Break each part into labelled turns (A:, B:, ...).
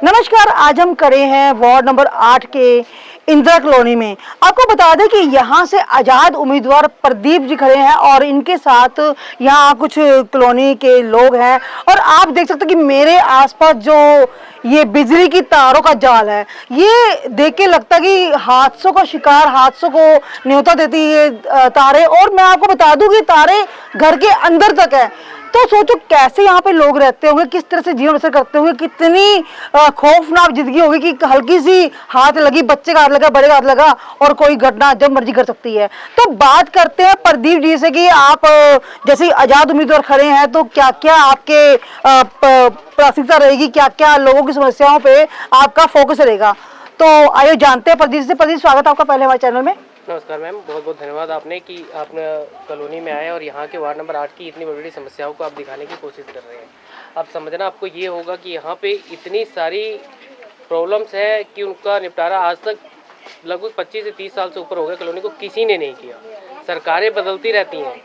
A: नमस्कार, आज हम खड़े हैं वार्ड नंबर 8 के इंदिरा कॉलोनी में। आपको बता दें कि यहाँ से आजाद उम्मीदवार प्रदीप जी खड़े हैं और इनके साथ यहाँ कुछ कॉलोनी के लोग हैं। और आप देख सकते हैं कि मेरे आसपास जो ये बिजली की तारों का जाल है, ये देख के लगता है कि हादसों का शिकार, हादसों को न्योता देती है तारे। और मैं आपको बता दूं कि तारे घर के अंदर तक है। तो सोचो कैसे यहाँ पे लोग रहते होंगे, किस तरह से जीवन बसर करते होंगे, कितनी खौफनाक जिंदगी होगी कि हल्की सी हाथ लगी, बच्चे का हाथ लगा, बड़े का हाथ लगा और कोई घटना जब मर्जी कर सकती है। तो बात करते हैं प्रदीप जी से कि आप जैसे आजाद उम्मीदवार खड़े हैं, तो क्या क्या आपके प्राथमिकता रहेगी, क्या क्या लोगों की समस्याओं पे आपका फोकस रहेगा। तो आइए जानते हैं प्रदीप से। प्रदीप, स्वागत है आपका पहले हमारे चैनल में।
B: नमस्कार मैम, बहुत बहुत धन्यवाद आपने कि आपने कॉलोनी में आए और यहाँ के वार्ड नंबर 8 की इतनी बड़ी समस्याओं को आप दिखाने की कोशिश कर रहे हैं। आप समझना आपको ये होगा कि यहाँ पे इतनी सारी प्रॉब्लम्स है कि उनका निपटारा आज तक लगभग 25 से 30 साल से ऊपर हो गया कॉलोनी को किसी ने नहीं किया। सरकारें बदलती रहती हैं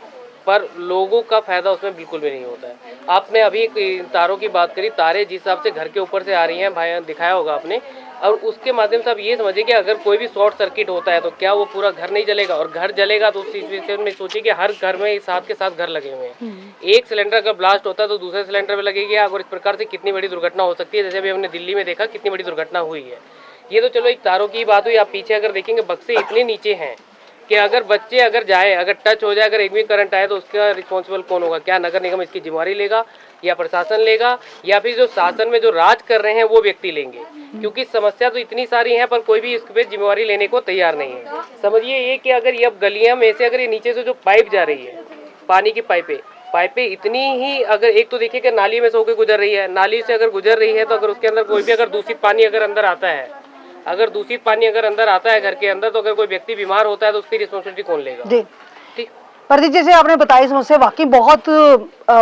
B: पर लोगों का फ़ायदा उसमें बिल्कुल भी नहीं होता है। आपने अभी तारों की बात करी, तारे जिस हिसाब से घर के ऊपर से आ रही हैं, भाई दिखाया होगा आपने, और उसके माध्यम से आप ये समझिए कि अगर कोई भी शॉर्ट सर्किट होता है तो क्या वो पूरा घर नहीं जलेगा, और घर जलेगा तो उस सिचुएशन में सोचिए कि हर घर में साथ के साथ घर लगे हुए हैं। एक सिलेंडर अगर ब्लास्ट होता है तो दूसरे सिलेंडर में लगेगी आग, और इस प्रकार से कितनी बड़ी दुर्घटना हो सकती है। जैसे अभी हमने दिल्ली में देखा कितनी बड़ी दुर्घटना हुई है। ये तो चलो एक तारों की बात हुई। आप पीछे अगर देखेंगे बक्से इतने नीचे हैं कि अगर बच्चे अगर जाए, अगर टच हो जाए, अगर एक भी करंट आए तो उसका रिस्पॉन्सिबल कौन होगा? क्या नगर निगम इसकी जिम्मेवारी लेगा या प्रशासन लेगा, या फिर जो शासन में जो राज कर रहे हैं वो व्यक्ति लेंगे? क्योंकि समस्या तो इतनी सारी है पर कोई भी इस पे जिम्मेवारी लेने को तैयार नहीं है। समझिए ये कि अगर ये अब गलियां में से अगर ये नीचे से जो पाइप जा रही है, पानी की पाइपें इतनी ही, अगर एक तो देखिए कि नाली में से होकर गुजर रही है, नाली से अगर गुजर रही है तो अगर उसके अंदर कोई भी अगर दूषित पानी अगर अंदर आता है, अगर दूषित पानी अगर अंदर आता है घर के अंदर, तो अगर कोई व्यक्ति बीमार होता है तो उसकी रिस्पॉन्सिबिलिटी कौन लेगा? ठीक।
A: प्रदीप, जैसे आपने बताई समस्या वाकई बहुत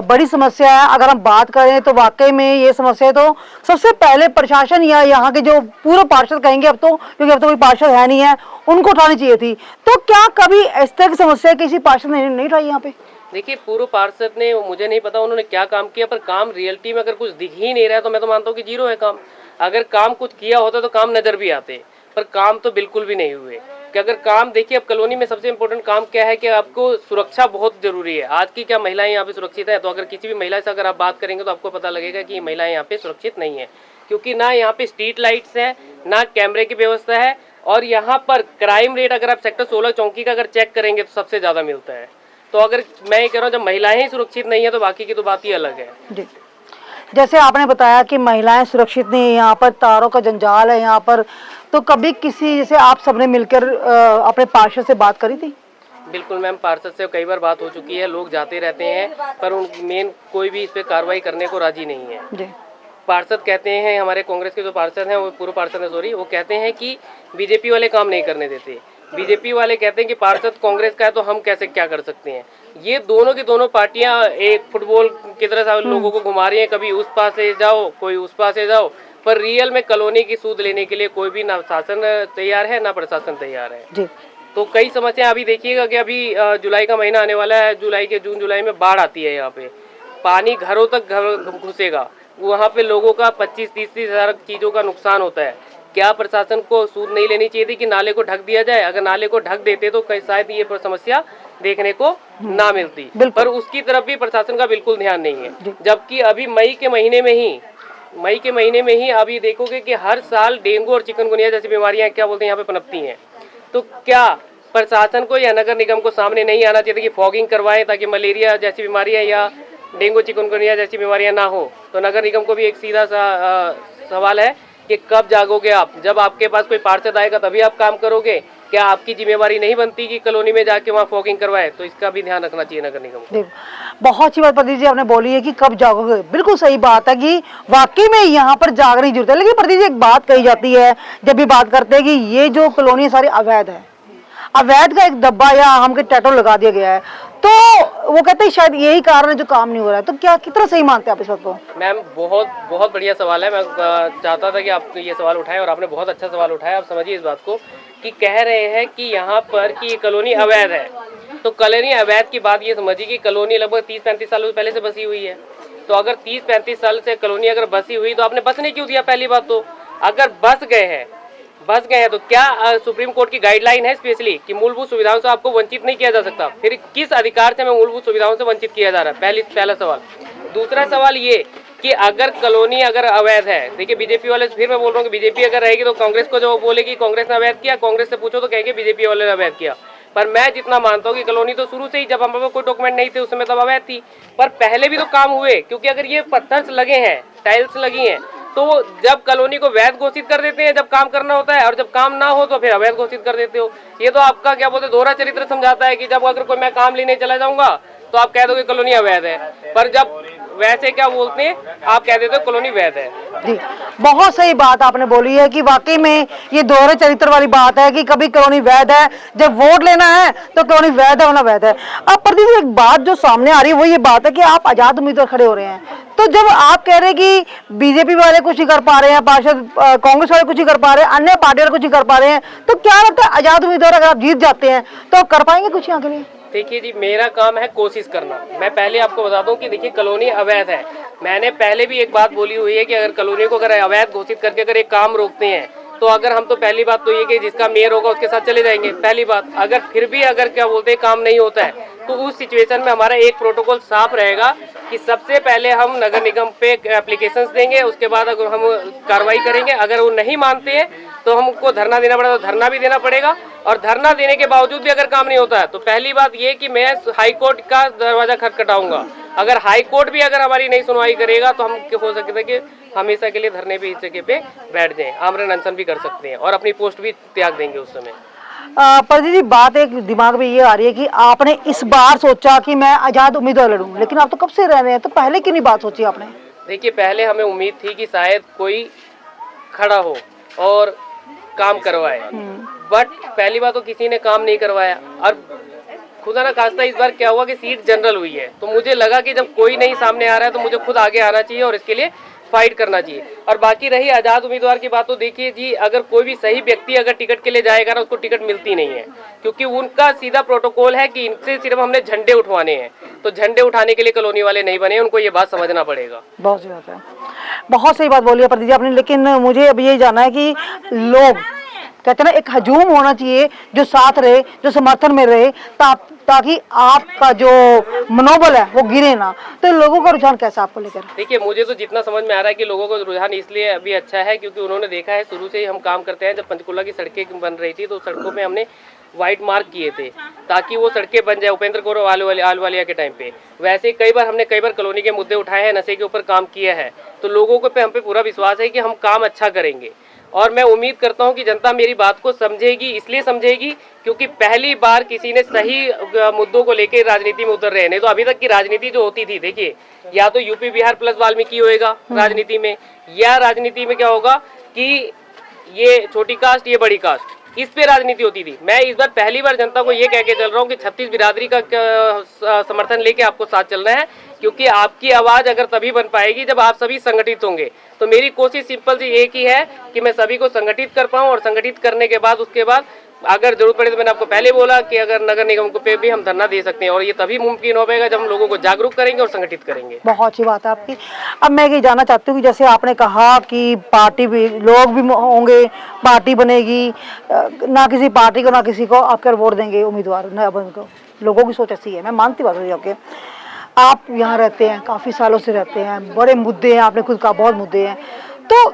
A: बड़ी समस्या है। अगर हम बात करें तो वाकई में ये समस्या तो सबसे पहले प्रशासन या यहाँ के जो पूर्व पार्षद कहेंगे, अब तो क्योंकि अब तो कोई पार्षद है नहीं है, उनको उठानी चाहिए थी। तो क्या कभी इस तरह की समस्या किसी पार्षद ने नहीं उठाई यहाँ पे?
B: देखिए, पूर्व पार्षद ने, मुझे नहीं पता उन्होंने क्या काम किया, पर काम रियलिटी में अगर कुछ दिख ही नहीं रहा है तो मैं तो मानता हूँ कि जीरो है काम। अगर काम कुछ किया होता तो काम नजर भी आते, पर काम तो बिल्कुल भी नहीं हुए। कि अगर काम देखिए, अब कॉलोनी में सबसे इम्पोर्टेंट काम क्या है कि आपको सुरक्षा बहुत जरूरी है। आज की क्या महिलाएं यहाँ पे सुरक्षित है? तो अगर किसी भी महिला से अगर आप बात करेंगे तो आपको पता लगेगा कि महिलाएं यहाँ पे सुरक्षित नहीं है, क्योंकि ना यहाँ पे स्ट्रीट लाइट्स है, ना कैमरे की व्यवस्था है, और यहाँ पर क्राइम रेट अगर आप सेक्टर 16 चौकी का अगर चेक करेंगे तो सबसे ज़्यादा मिलता है। तो अगर मैं ये कह रहा हूँ जब महिलाएं ही सुरक्षित नहीं है तो बाकी की तो बात ही अलग है।
A: जी, जैसे आपने बताया कि महिलाएं सुरक्षित नहीं है, यहाँ पर तारों का जंजाल है यहाँ पर, तो कभी किसी, जैसे आप सबने मिलकर अपने पार्षद से बात करी थी?
B: बिल्कुल मैम, पार्षद से कई बार बात हो चुकी है, लोग जाते रहते हैं पर उन मेन कोई भी इस पे कार्रवाई करने को राजी नहीं है।
A: जी।
B: पार्षद कहते हैं, हमारे कांग्रेस के जो पार्षद हैं, वो पूर्व पार्षद है सॉरी, वो कहते हैं कि बीजेपी वाले काम नहीं करने देते। बीजेपी वाले कहते हैं कि पार्षद कांग्रेस का है तो हम कैसे क्या कर सकते हैं। ये दोनों की दोनों पार्टियां एक फुटबॉल की तरह से लोगों को घुमा रही हैं, कभी उस पास से जाओ, कोई उस पास से जाओ, पर रियल में कॉलोनी की सूद लेने के लिए कोई भी ना शासन तैयार है ना प्रशासन तैयार है।
A: जी।
B: तो कई समस्या अभी देखिएगा कि अभी जुलाई का महीना आने वाला है, जून जुलाई में बाढ़ आती है, यहाँ पे पानी घरों तक घर घुसेगा, वहाँ पे लोगों का 25-30 हज़ार चीज़ों का नुकसान होता है। क्या प्रशासन को सूद नहीं लेनी चाहिए थी कि नाले को ढक दिया जाए? अगर नाले को ढक देते तो शायद ये समस्या देखने को ना मिलती, पर उसकी तरफ भी प्रशासन का बिल्कुल ध्यान नहीं है। जबकि अभी मई के महीने में ही अभी देखोगे कि हर साल डेंगू और चिकनगुनिया जैसी बीमारियां क्या बोलते हैं यहाँ पे पनपती हैं। तो क्या प्रशासन को या नगर निगम को सामने नहीं आना चाहिए कि फॉगिंग करवाएं ताकि मलेरिया जैसी बीमारियां या डेंगू चिकनगुनिया जैसी बीमारियां ना हो? तो नगर निगम को भी एक सीधा सा सवाल है कि कब जागोगे आप? जब आपके पास कोई पार्षद आएगा तभी आप काम करोगे? क्या आपकी जिम्मेवारी नहीं बनती कि कॉलोनी में जाके वहाँ फॉगिंग करवाए? तो इसका भी ध्यान रखना चाहिए नगर निगम को।
A: बहुत अच्छी बात प्रदीप जी आपने बोली है कि कब जागोगे, बिल्कुल सही बात है कि वाकई में यहाँ पर जागने की जरूरत है। लेकिन प्रदीप जी एक बात कही जाती है जब भी बात करते हैं कि ये जो कॉलोनी सारी अवैध है, अवैध का एक डब्बा या हमके टैटू लगा दिया गया है, तो वो कहते हैं शायद यही कारण है जो काम नहीं हो रहा है। तो क्या कितना सही मानते हैं आप इस बात को?
B: मैम बहुत बढ़िया सवाल है। मैं चाहता था कि आप ये सवाल उठाएं और आपने बहुत अच्छा सवाल उठाया। आप समझिए इस बात को कि कह रहे हैं कि यहाँ पर कि ये कॉलोनी अवैध है, तो कॉलोनी अवैध की बात ये समझिए कि कॉलोनी लगभग 30-35 सालों पहले से बसी हुई है। तो अगर 30-35 साल से कॉलोनी अगर बसी हुई तो आपने बसने क्यों दिया? पहली बात तो अगर बस गए हैं तो क्या सुप्रीम कोर्ट की गाइडलाइन है स्पेशली कि मूलभूत सुविधाओं से आपको वंचित नहीं किया जा सकता? फिर किस अधिकार से हमें मूलभूत सुविधाओं से वंचित किया जा रहा है? पहला सवाल। दूसरा सवाल ये कि अगर कॉलोनी अगर अवैध है, देखिए बीजेपी वाले, फिर मैं बोल रहा हूँ कि बीजेपी अगर रहेगी तो कांग्रेस को जो बोलेगी कांग्रेस ने अवैध किया, कांग्रेस से पूछो तो कहेंगे बीजेपी वाले ने अवैध किया। पर मैं जितना मानता हूँ कि कॉलोनी तो शुरू से ही, जब हमारे पास कोई डॉक्यूमेंट नहीं थे उस समय तब अवैध थी, पर पहले भी तो काम हुए। क्योंकि अगर ये पत्थर लगे हैं, टाइल्स लगी हैं, तो जब कॉलोनी को वैध घोषित कर देते हैं जब काम करना होता है, और जब काम ना हो तो फिर अवैध घोषित कर देते हो। ये तो आपका क्या बोलते हैं, दोहरा चरित्र समझाता है कि जब अगर कोई मैं काम लेने चला जाऊंगा तो आप कह दोगे कॉलोनी अवैध है, पर जब वैसे क्या बोलते हैं आप कह देते हो कॉलोनी वैध है।
A: जी, बहुत सही बात आपने बोली है कि वाकई में ये दोहरे चरित्र वाली बात है कि कभी कॉलोनी वैध है, जब वोट लेना है तो कॉलोनी वैध है, होना वैध है। अब प्रदीप जी, एक बात जो सामने आ रही है वो ये बात है कि आप आजाद उम्मीदवार खड़े हो रहे हैं, तो जब आप कह रहे हैं कि बीजेपी वाले कुछ नहीं कर पा रहे हैं, पार्षद कांग्रेस वाले कुछ नहीं कर पा रहे हैं, अन्य पार्टी वाले कुछ नहीं कर पा रहे हैं, तो क्या लगता है आजाद उम्मीदवार अगर आप जीत जाते हैं तो कर पाएंगे कुछ यहाँ के लिए?
B: देखिए जी, मेरा काम है कोशिश करना। मैं पहले आपको बता दूं कि देखिए कॉलोनी अवैध है। मैंने पहले भी एक बात बोली हुई है कि अगर कॉलोनी को अगर अवैध घोषित करके अगर एक काम रोकते हैं तो अगर हम तो पहली बात तो ये कि जिसका मेयर होगा उसके साथ चले जाएंगे, पहली बात। अगर फिर भी अगर क्या बोलते हैं काम नहीं होता है तो उस सिचुएशन में हमारा एक प्रोटोकॉल साफ रहेगा कि सबसे पहले हम नगर निगम पे एप्लीकेशंस देंगे, उसके बाद अगर हम कार्रवाई करेंगे। अगर वो नहीं मानते हैं तो हमको धरना देना पड़ेगा, तो धरना भी देना पड़ेगा। और धरना देने के बावजूद भी अगर काम नहीं होता है तो पहली बात ये कि मैं हाई कोर्ट का दरवाजा खटखटाऊंगा। अगर हाई कोर्ट भी अगर हमारी नहीं सुनवाई करेगा तो हम हो सकता है कि हमेशा के लिए धरने पे इस जगह पे बैठ जाएं, आमरण अनशन भी कर सकते हैं और अपनी पोस्ट भी त्याग देंगे उस समय।
A: प्रदीप जी, बात एक दिमाग में ये आ रही है कि आपने इस बार सोचा कि मैं आजाद उम्मीदवार लड़ूं, लेकिन आप तो कब से रह रहे हैं, तो पहले क्यों नहीं बात सोची आपने?
B: देखिए, पहले हमें उम्मीद थी कि शायद कोई खड़ा हो और काम करवाए, बट पहली बात तो किसी ने काम नहीं करवाया। और खुदा ना खास्ता इस बार क्या हुआ कि सीट जनरल हुई है, तो मुझे लगा कि जब कोई नहीं सामने आ रहा है तो मुझे खुद आगे आना चाहिए और इसके लिए फाइट करना चाहिए। और बाकी रही आजाद उम्मीदवार की बात, तो देखिए जी, अगर कोई भी सही व्यक्ति अगर टिकट के लिए जाएगा ना उसको टिकट मिलती नहीं है, क्योंकि उनका सीधा प्रोटोकॉल है कि इनसे सिर्फ हमने झंडे उठवाने हैं। तो झंडे उठाने के लिए कॉलोनी वाले नहीं बने, उनको ये बात समझना पड़ेगा।
A: बहुत सही बात है, बहुत सही बात बोली है प्रदीप जी आपने। लेकिन मुझे अब ये जानना है कि लोग कहते हैं ना, एक हजूम होना चाहिए जो साथ रहे, जो समर्थन में रहे, ताकि आपका जो मनोबल है वो गिरे ना। तो लोगों का रुझान कैसा आपको लेकर?
B: देखिए, मुझे तो जितना समझ में आ रहा है कि लोगों का रुझान इसलिए अभी अच्छा है क्योंकि उन्होंने देखा है, शुरू से ही हम काम करते हैं। जब पंचकुला की सड़कें बन रही थी तो सड़कों में हमने वाइट मार्क किए थे ताकि वो सड़कें बन जाए, उपेंद्र कौर आलवालिया के टाइम पे। वैसे कई बार हमने कॉलोनी के मुद्दे उठाए हैं, नशे के ऊपर काम किया है, तो लोगों को हम पे पूरा विश्वास है कि हम काम अच्छा करेंगे। और मैं उम्मीद करता हूं कि जनता मेरी बात को समझेगी, इसलिए समझेगी क्योंकि पहली बार किसी ने सही मुद्दों को लेकर राजनीति में उतर रहे हैं। नहीं तो अभी तक की राजनीति जो होती थी, देखिए, या तो यूपी बिहार प्लस वाल्मीकि होएगा राजनीति में, या राजनीति में क्या होगा कि ये छोटी कास्ट ये बड़ी कास्ट, इस पे राजनीति होती थी। मैं इस बार पहली बार जनता को ये कह के चल रहा हूँ कि 36 बिरादरी का समर्थन लेके आपको साथ चलना है, क्योंकि आपकी आवाज़ अगर तभी बन पाएगी जब आप सभी संगठित होंगे। तो मेरी कोशिश सिंपल सी एक ही है कि मैं सभी को संगठित कर पाऊँ, और संगठित करने के बाद उसके बाद अगर जरूरत पड़े तो मैंने आपको पहले बोला कि अगर नगर निगम को पे भी हम धरना दे सकते हैं, और ये तभी मुमकिन हो पाएगा जब हम लोगों को जागरूक करेंगे और संगठित करेंगे।
A: बहुत अच्छी बात है आपकी। अब मैं ये जानना चाहती हूँ कि जैसे आपने कहा कि पार्टी भी लोग भी होंगे, पार्टी बनेगी, ना किसी पार्टी को ना किसी को आप वोट देंगे उम्मीदवार न को, लोगों की सोच ऐसी है, मैं मानती बात हुई आपके। आप यहाँ रहते हैं, काफ़ी सालों से रहते हैं, बड़े मुद्दे हैं, आपने खुद कहा बहुत मुद्दे हैं, तो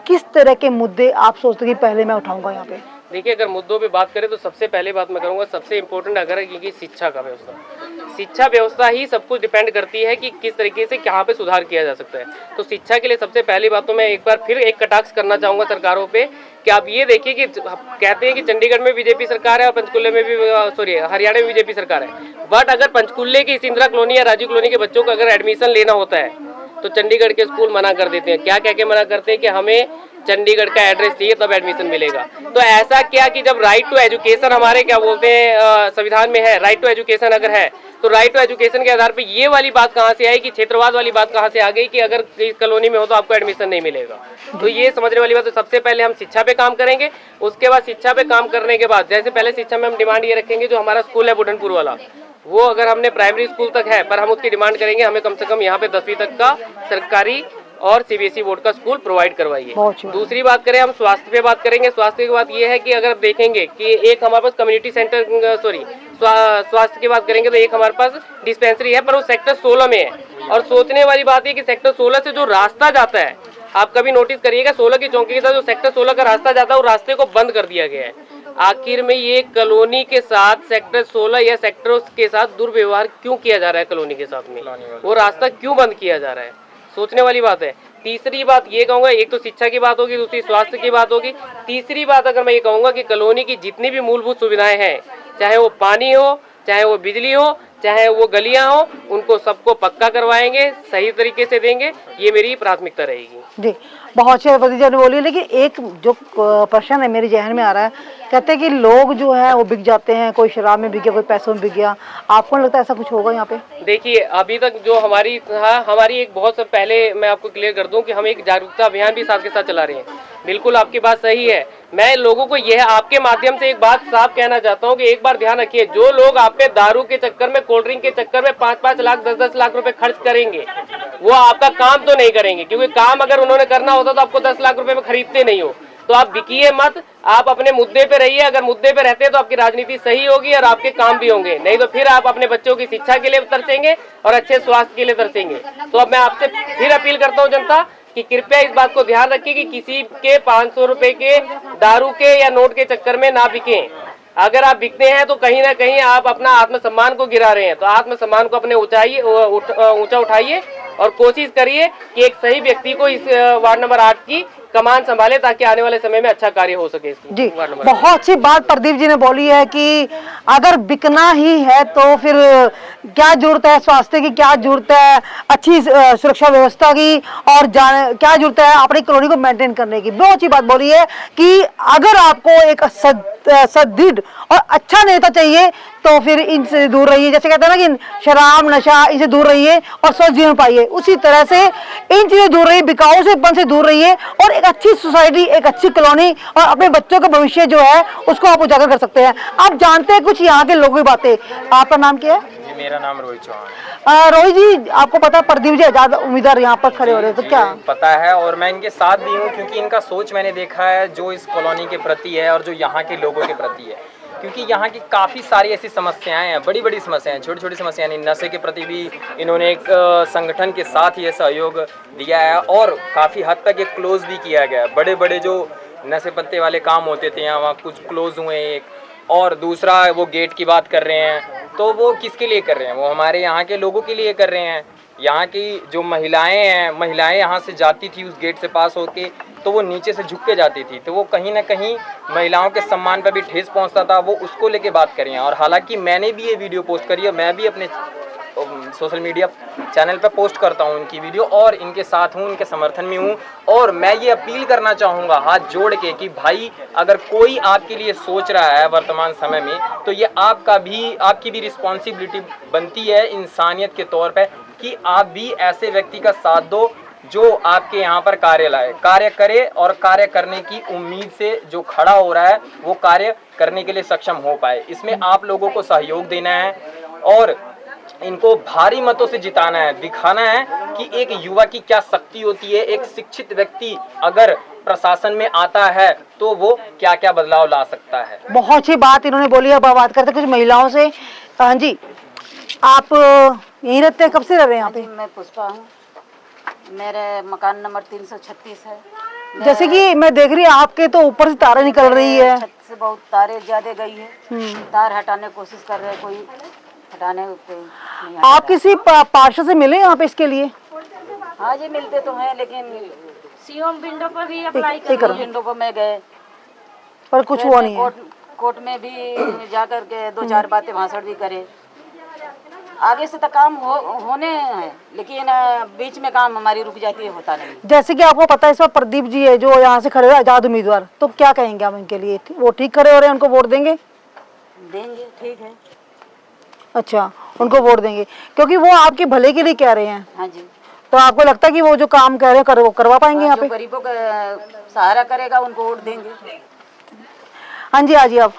A: किस तरह के मुद्दे आप सोचते हैं कि पहले मैं उठाऊंगा यहाँ पे?
B: देखिए, अगर मुद्दों पे बात करें तो सबसे पहले बात मैं करूँगा, सबसे इम्पोर्टेंट अगर ये शिक्षा का व्यवस्था। शिक्षा व्यवस्था ही सब कुछ डिपेंड करती है कि किस तरीके से कहाँ पे सुधार किया जा सकता है। तो शिक्षा के लिए सबसे पहली बात तो मैं एक बार फिर एक कटाक्ष करना चाहूँगा सरकारों पे कि आप ये देखिए कि कहते हैं कि चंडीगढ़ में बीजेपी सरकार है और पंचकुले में भी हरियाणा में बीजेपी सरकार है, बट अगर पंचकुले की इंदिरा कॉलोनी या राजीव कॉलोनी के बच्चों को अगर एडमिशन लेना होता है तो चंडीगढ़ के स्कूल मना कर देते हैं। क्या कह के मना करते हैं कि हमें चंडीगढ़ का एड्रेस चाहिए तब एडमिशन मिलेगा। तो ऐसा क्या कि जब राइट टू एजुकेशन हमारे क्या बोलते हैं संविधान में है, राइट टू एजुकेशन अगर है, तो राइट टू एजुकेशन के आधार पे ये वाली बात कहाँ से आई कि क्षेत्रवाद वाली बात कहाँ से आ गई कि अगर कॉलोनी में हो तो आपको एडमिशन नहीं मिलेगा। तो ये समझने वाली बात। तो सबसे पहले हम शिक्षा पे काम करेंगे, उसके बाद शिक्षा पे काम करने के बाद जैसे पहले शिक्षा में हम डिमांड ये रखेंगे, जो हमारा स्कूल है बुढ़नपुर वाला, वो अगर हमने प्राइमरी स्कूल तक है, पर हम उसकी डिमांड करेंगे हमें कम से कम यहाँ पे 10वीं तक का सरकारी और सीबीएसई बोर्ड का स्कूल प्रोवाइड करवाइए। दूसरी बात करें, हम स्वास्थ्य पे बात करेंगे। स्वास्थ्य की बात ये है कि अगर आप देखेंगे कि एक हमारे पास कम्युनिटी सेंटर स्वास्थ्य की बात करेंगे तो एक हमारे पास डिस्पेंसरी है, पर वो सेक्टर 16 में है। और सोचने वाली बात है कि सेक्टर 16 से जो रास्ता जाता है, आप कभी नोटिस करिएगा 16 की चौकी के साथ जो सेक्टर 16 का रास्ता जाता है, वो रास्ते को बंद कर दिया गया है। आखिर में ये कॉलोनी के साथ सेक्टर 16 या सेक्टरों के साथ दुर्व्यवहार क्यों किया जा रहा है? कॉलोनी के साथ में वो रास्ता क्यों बंद किया जा रहा है? सोचने वाली बात है। तीसरी बात ये कहूँगा, एक तो शिक्षा की बात होगी, दूसरी स्वास्थ्य की बात होगी। तीसरी बात अगर मैं ये कहूँगा कि कॉलोनी की जितनी भी मूलभूत सुविधाएं हैं, चाहे वो पानी हो, चाहे वो बिजली हो, चाहे वो गलियां हो, उनको सबको पक्का करवाएंगे, सही तरीके से देंगे। ये मेरी प्राथमिकता रहेगी। जी,
A: बहुत अच्छे भतीजा ने बोली। लेकिन एक जो प्रश्न है मेरे जहन में आ रहा है, कहते हैं कि लोग जो है वो बिक जाते हैं, कोई शराब में बिक गया, कोई पैसों में बिक गया। आपको नहीं लगता ऐसा कुछ होगा यहाँ पे?
B: देखिए, अभी तक जो हमारी एक बहुत पहले मैं आपको क्लियर कर दूं कि हम एक जागरूकता अभियान भी साथ के साथ चला रहे हैं। बिल्कुल आपकी बात सही है। मैं लोगों को यह आपके माध्यम से एक बात साफ कहना चाहता हूं कि एक बार ध्यान रखिए, जो लोग आप पे दारू के चक्कर में, कोल्ड ड्रिंक के चक्कर में 5-5 लाख 10-10 लाख रुपए खर्च करेंगे, वो आपका काम तो नहीं करेंगे। क्योंकि काम अगर उन्होंने करना होता तो आपको 10 लाख रुपए में खरीदते नहीं हो। तो आप बिकिए मत, आप अपने मुद्दे पे रहिए। अगर मुद्दे पे रहते तो आपकी राजनीति सही होगी और आपके काम भी होंगे, नहीं तो फिर आप अपने बच्चों की शिक्षा के लिए तरसेंगे और अच्छे स्वास्थ्य के लिए तरसेंगे। तो अब मैं आपसे फिर अपील करता हूँ जनता कि कृपया इस बात को ध्यान रखिए कि किसी के 500 रुपए के दारू के या नोट के चक्कर में ना बिकें। अगर आप बिकते हैं तो कहीं ना कहीं आप अपना आत्मसम्मान को गिरा रहे हैं। तो आत्मसम्मान को अपने ऊंचा उठाइए और कोशिश करिए कि एक सही व्यक्ति को इस वार्ड नंबर 8 की कमान संभाले, ताकि आने वाले समय में अच्छा कार्य हो सके।
A: जी, बहुत अच्छी बात प्रदीप जी ने बोली है कि अगर बिकना ही है तो फिर क्या जरूरत है स्वास्थ्य की, क्या जरूरत है अच्छी सुरक्षा व्यवस्था की, और क्या जरूरत है अपनी कॉलोनी को मेंटेन करने की। बहुत अच्छी बात बोली है कि अगर आपको एक सदृढ़ और अच्छा नेता चाहिए तो फिर इनसे दूर रहिए। जैसे कहते हैं ना कि शराब नशा, इनसे दूर रहिए और स्वस्थ जीवन पाइए, उसी तरह से इन चीजों दूर रहिए, बिकाऊ से दूर रहिए और एक अच्छी सोसाइटी, एक अच्छी कॉलोनी और अपने बच्चों का भविष्य जो है उसको आप उजागर कर सकते हैं। आप जानते हैं कुछ यहाँ के लोगों की बातें। आपका नाम क्या है?
C: मेरा नाम रोहित चौहान।
A: रोहित जी, आपको पता है प्रदीप जी आजाद उम्मीदवार यहाँ पर खड़े हो रहे हैं, तो क्या
C: पता है? और मैं इनके साथ भी हूँ क्योंकि इनका सोच मैंने देखा है जो इस कॉलोनी के प्रति है और जो यहाँ के लोगों के प्रति है। क्योंकि यहाँ की काफ़ी सारी ऐसी समस्याएं हैं, बड़ी बड़ी समस्याएं, छोटी छोटी समस्याएं नहीं। नशे के प्रति भी इन्होंने एक संगठन के साथ ये सहयोग दिया है और काफ़ी हद तक ये क्लोज भी किया गया है। बड़े बड़े जो नशे पत्ते वाले काम होते थे यहाँ, वहाँ कुछ क्लोज हुए एक। और दूसरा वो गेट की बात कर रहे हैं, तो वो किसके लिए कर रहे हैं? वो हमारे यहाँ के लोगों के लिए कर रहे हैं। यहाँ की जो महिलाएं हैं, महिलाएं यहाँ से जाती थी उस गेट से पास होके, तो वो नीचे से झुक के जाती थी, तो वो कहीं ना कहीं महिलाओं के सम्मान पर भी ठेस पहुँचता था। वो उसको लेके बात कर रहे हैं। और हालांकि मैंने भी ये वीडियो पोस्ट करी है, मैं भी अपने सोशल मीडिया चैनल पर पोस्ट करता हूँ इनकी वीडियो और इनके साथ हूँ, इनके समर्थन में हूँ। और मैं ये अपील करना चाहूँगा हाथ जोड़ के कि भाई, अगर कोई आपके लिए सोच रहा है वर्तमान समय में, तो ये आपकी भी रिस्पॉन्सिबिलिटी बनती है इंसानियत के तौर पर कि आप भी ऐसे व्यक्ति का साथ दो जो आपके यहाँ पर कार्य करे और कार्य करने की उम्मीद से जो खड़ा हो रहा है वो कार्य करने के लिए सक्षम हो पाए। इसमें आप लोगों को सहयोग देना है और इनको भारी मतों से जिताना है, दिखाना है कि एक युवा की क्या शक्ति होती है। एक शिक्षित व्यक्ति अगर प्रशासन में आता है तो वो क्या क्या बदलाव ला सकता है।
A: बहुत अच्छी बात इन्होंने बोली। अब बात करते कुछ महिलाओं से। हाँ जी, आप यहीं रहते हैं? कब से रह रहे हैं यहाँ पे?
D: मैं पुष्पा हूँ, मेरे मकान नंबर 336 है।
A: जैसे कि मैं देख रही हूँ आपके तो ऊपर से तारे निकल रही है।
D: छत से बहुत तारे ज्यादा गई है, तार हटाने की कोशिश कर रहे हैं, कोई हटाने पे नहीं हटा।
A: आप किसी पार्षद से मिले यहाँ पे इसके लिए?
D: हाँ जी, मिलते तो हैं, लेकिन
E: सीएम विंडो पर भी अप्लाई कर
D: विंडो पर मैं गए
A: पर कुछ हुआ नहीं है।
D: कोर्ट में भी जा कर के 2-4 बातें भाषण भी करे। आगे से तो काम होने हैं, लेकिन बीच में काम हमारी रुक जाती है, होता नहीं।
A: जैसे कि आपको पता है इस बार प्रदीप जी है जो यहाँ से खड़े हुए आजाद उम्मीदवार, तो क्या कहेंगे आप इनके लिए? वो ठीक खड़े हो रहे हैं, उनको वोट देंगे?
D: देंगे, ठीक है।
A: अच्छा, उनको वोट देंगे क्योंकि वो आपके भले के लिए कह रहे हैं।
D: हाँ जी।
A: तो आपको लगता है कि वो जो काम कह रहे हैं वो करवा पाएंगे यहाँ पे?
D: गरीबों का सहारा करेगा उनको वोट देंगे।
A: हाँ जी, आ जी आप।